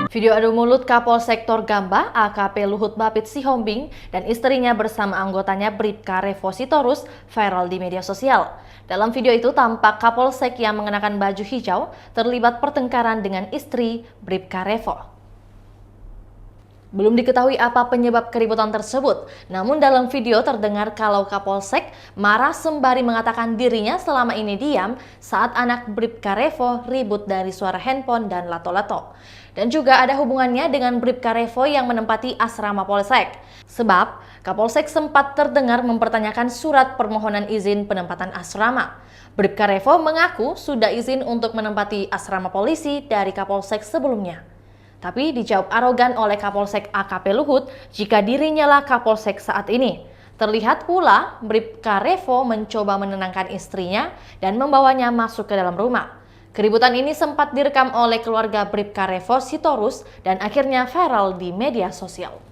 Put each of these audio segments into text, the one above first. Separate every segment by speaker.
Speaker 1: Video adu mulut Kapolsek Gamba AKP Luhut Bapit Sihombing dan istrinya bersama anggotanya Bribka Revo Sitorus viral di media sosial. Dalam video itu tampak Kapolsek yang mengenakan baju hijau terlibat pertengkaran dengan istri Bribka Revo. Belum diketahui apa penyebab keributan tersebut, namun dalam video terdengar kalau Kapolsek marah sembari mengatakan dirinya selama ini diam saat anak Bribka Revo ribut dari suara handphone dan lato-lato. Dan juga ada hubungannya dengan Bribka Revo yang menempati asrama Polsek. Sebab Kapolsek sempat terdengar mempertanyakan surat permohonan izin penempatan asrama. Bribka Revo mengaku sudah izin untuk menempati asrama polisi dari Kapolsek sebelumnya. Tapi dijawab arogan oleh Kapolsek AKP Luhut jika dirinya lah Kapolsek saat ini. Terlihat pula Bribka Revo mencoba menenangkan istrinya dan membawanya masuk ke dalam rumah. Keributan ini sempat direkam oleh keluarga Bribka Revo Sitorus dan akhirnya viral di media sosial.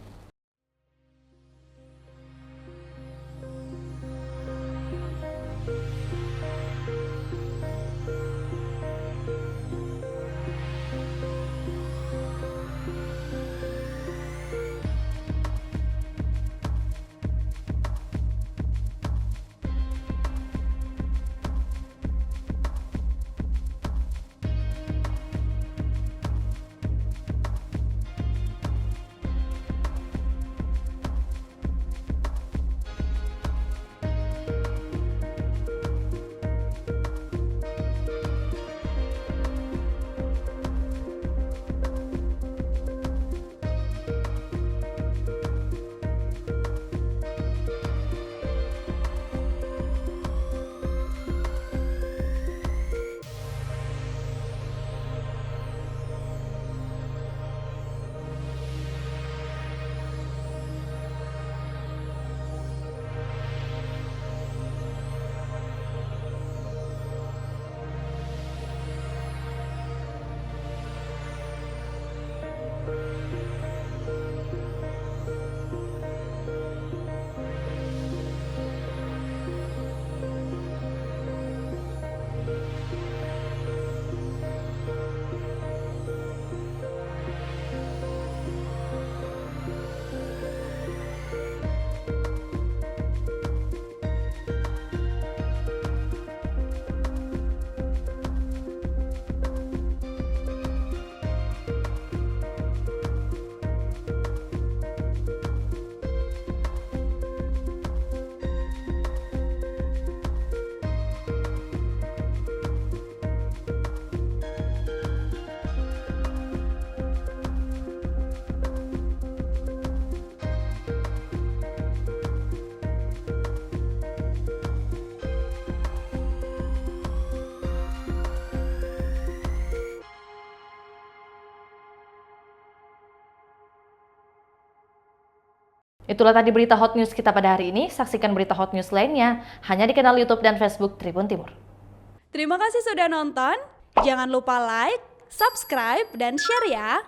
Speaker 1: Itulah tadi berita hot news kita pada hari ini. Saksikan berita hot news lainnya hanya di kanal YouTube dan Facebook Tribun Timur.
Speaker 2: Terima kasih sudah nonton. Jangan lupa like, subscribe, dan share ya.